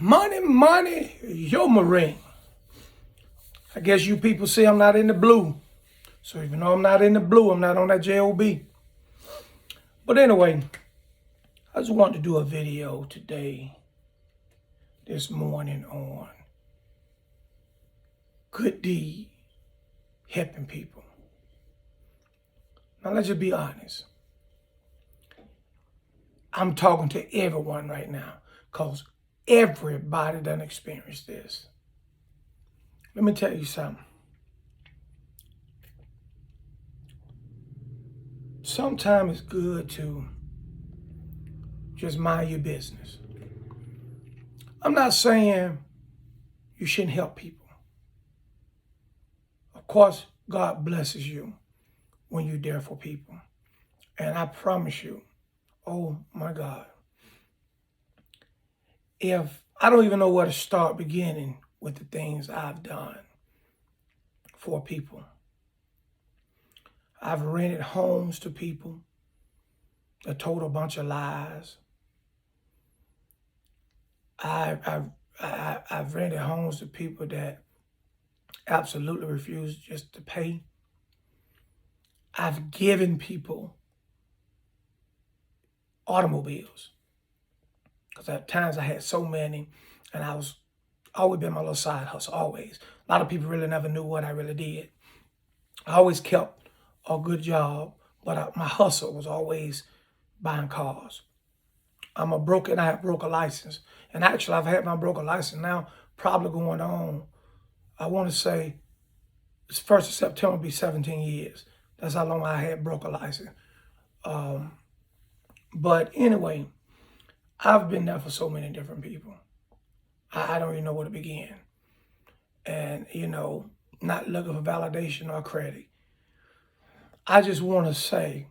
Money, money, yo Marine. I guess you people see I'm not in the blue. So even though I'm not in the blue, I'm not on that JOB. But anyway, I just wanted to do a video today, this morning on good deed, helping people. Now let's just be honest. I'm talking to everyone right now because everybody done experienced this. Let me tell you something. Sometimes it's good to just mind your business. I'm not saying you shouldn't help people. Of course, God blesses you when you're there for people. And I promise you, oh my God, if I don't even know where to start beginning with the things I've done for people. I've rented homes to people that told a bunch of lies. I've rented homes to people that absolutely refused just to pay. I've given people automobiles because at times I had so many, and I was always been my little side hustle, always. A lot of people really never knew what I really did. I always kept a good job, but my hustle was always buying cars. I have broker license. And actually, I've had my broker license now probably going on, I want to say, it's 1st of September will be 17 years. That's how long I had broker license. But anyway, I've been there for so many different people. I don't even know where to begin. And, not looking for validation or credit. I just want to say,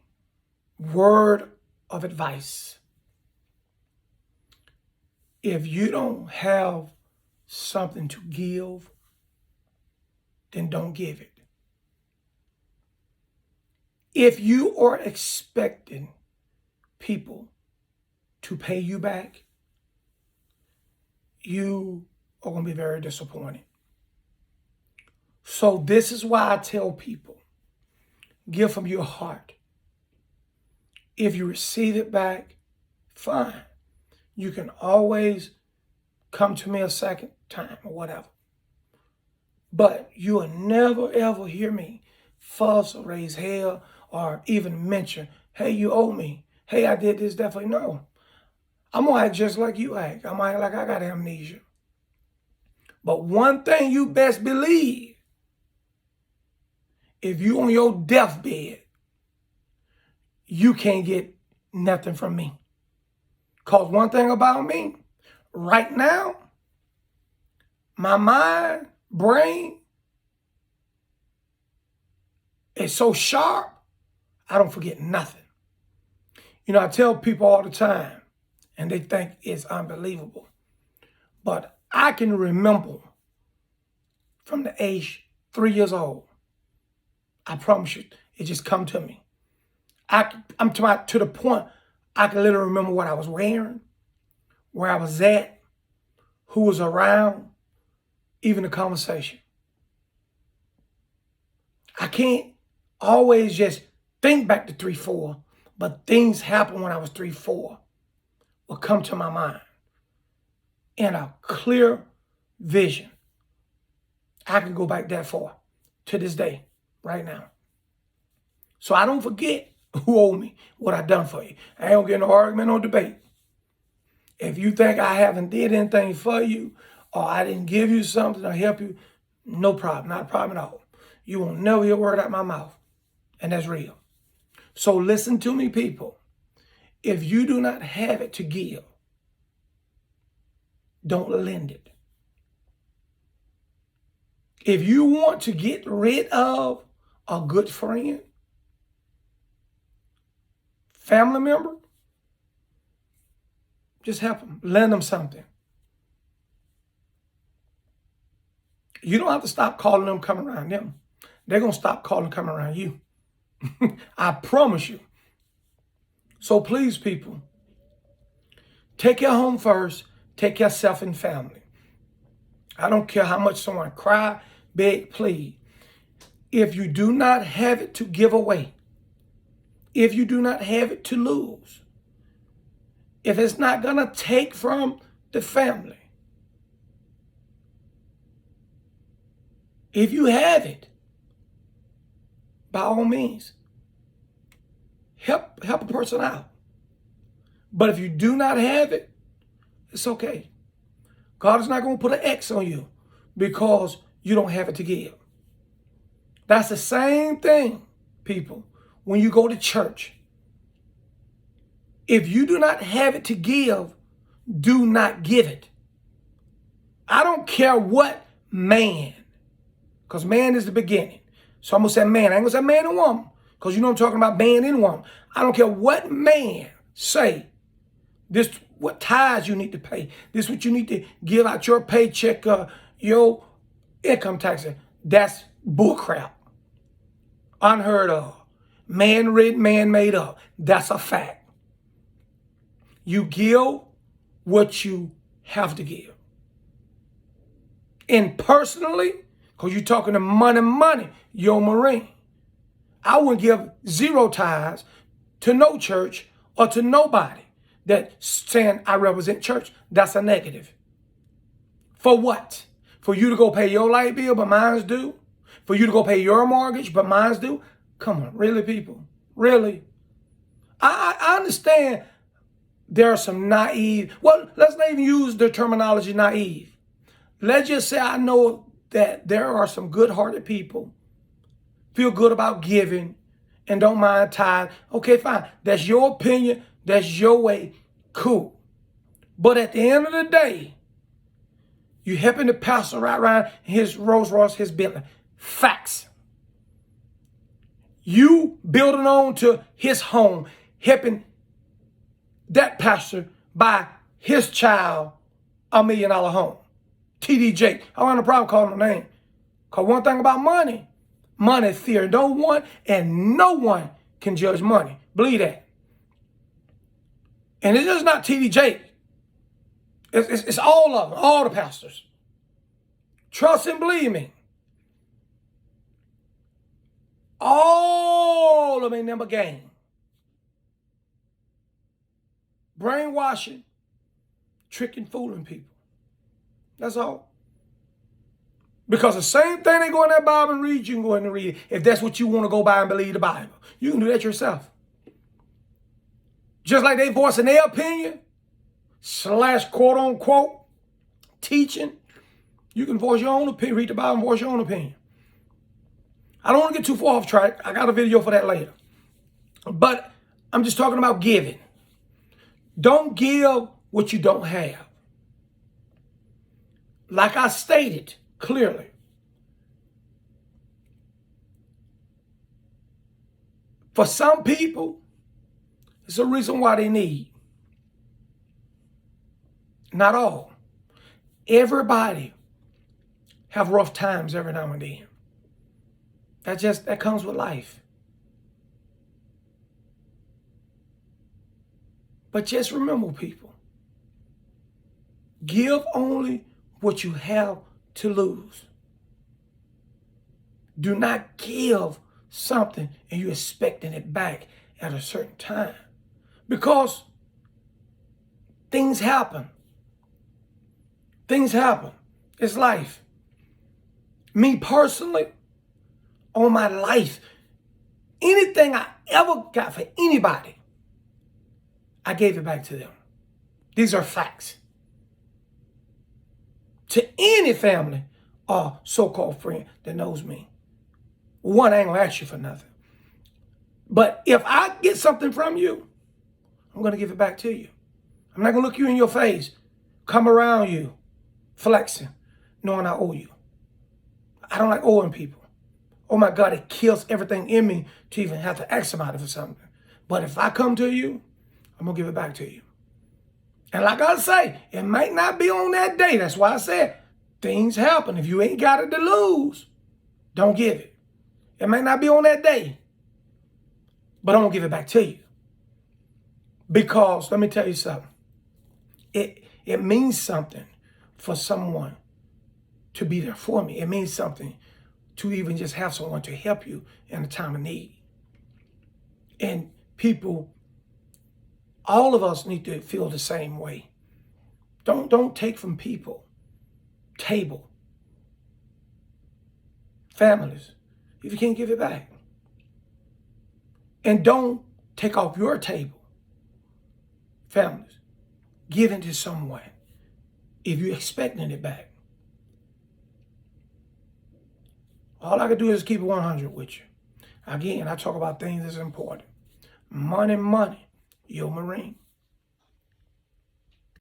word of advice. If you don't have something to give, then don't give it. If you are expecting people to pay you back, you are going to be very disappointed. So this is why I tell people, give from your heart. If you receive it back, fine. You can always come to me a second time or whatever. But you will never, ever hear me fuss or raise hell or even mention, hey, you owe me. Hey, I did this, definitely. No. I'm going to act just like you act. I'm going to act like I got amnesia. But one thing you best believe, if you on your deathbed, you can't get nothing from me. Because one thing about me, right now, my mind, brain is so sharp, I don't forget nothing. I tell people all the time, and they think it's unbelievable. But I can remember from the age 3 years old. I promise you, it just come to me. I'm to the point I can literally remember what I was wearing, where I was at, who was around, even the conversation. I can't always just think back to 3, 4, but things happened when I was 3, 4 will come to my mind in a clear vision. I can go back that far to this day, right now. So I don't forget who owed me, what I done for you. I ain't gonna get no argument or debate. If you think I haven't did anything for you, or I didn't give you something or help you, no problem, not a problem at all. You will never hear a word out of my mouth, and that's real. So listen to me, people. If you do not have it to give, don't lend it. If you want to get rid of a good friend, family member, just help them, lend them something. You don't have to stop calling them, coming around them. They're going to stop calling, coming around you. I promise you. So please, people, take your home first, take care of self and family. I don't care how much someone cry, beg, plead. If you do not have it to give away, if you do not have it to lose, if it's not going to take from the family, if you have it, by all means, help a person out. But if you do not have it, it's okay. God is not going to put an X on you because you don't have it to give. That's the same thing, people, when you go to church. If you do not have it to give, do not give it. I don't care what man, because man is the beginning. So I'm going to say man. I ain't going to say man and woman, because you know I'm talking about man and woman. I don't care what man say. This what tithes you need to pay. This what you need to give out your paycheck, your income tax. That's bullcrap. Unheard of. Man written, man made up. That's a fact. You give what you have to give. And personally, because you're talking to money, you're a Marine. I wouldn't give 0 tithes to no church or to nobody that's saying I represent church. That's a negative. For what? For you to go pay your light bill, but mine's due? For you to go pay your mortgage, but mine's due? Come on, really, people? Really? I understand there are some naive, well, let's not even use the terminology naive. Let's just say I know that there are some good-hearted people, feel good about giving, and don't mind tithe. Okay, fine. That's your opinion. That's your way. Cool. But at the end of the day, you helping the pastor ride around his Rolls Royce, his Bentley. Facts. You building on to his home, helping that pastor buy his child $1 million home. TD Jake. I don't have no problem calling him a name. Because one thing about money, money is fear. No one and no one can judge money. Believe that. And it's just not TD Jake. It's all of them, all the pastors. Trust and believe me. All of them ain't never game. Brainwashing, tricking, fooling people. That's all. Because the same thing they go in that Bible and read, you can go in and read it. If that's what you want to go by and believe the Bible, you can do that yourself. Just like they voicing their opinion, / quote unquote, teaching, you can voice your own opinion, read the Bible and voice your own opinion. I don't want to get too far off track. I got a video for that later. But I'm just talking about giving. Don't give what you don't have. Like I stated clearly, for some people, it's a reason why they need. Not all. Everybody have rough times every now and then. That comes with life. But just remember, people, give only what you have to lose. Do not give something and you're expecting it back at a certain time. Because things happen. Things happen. It's life. Me personally, on my life, anything I ever got for anybody, I gave it back to them. These are facts. To any family or so-called friend that knows me. One, I ain't gonna ask you for nothing. But if I get something from you, I'm gonna give it back to you. I'm not gonna look you in your face, come around you, flexing, knowing I owe you. I don't like owing people. Oh my God, it kills everything in me to even have to ask somebody for something. But if I come to you, I'm gonna give it back to you. And like I say, it might not be on that day. That's why I said things happen. If you ain't got it to lose, don't give it. It might not be on that day, but I'm gonna give it back to you. Because let me tell you something. It means something for someone to be there for me. It means something to even just have someone to help you in a time of need. And people, all of us need to feel the same way. Don't take from people. Table. Families, if you can't give it back. And don't take off your table. Families, give it to someone if you're expecting it back. All I can do is keep it 100 with you. Again, I talk about things that's important. Money, money, your Marine.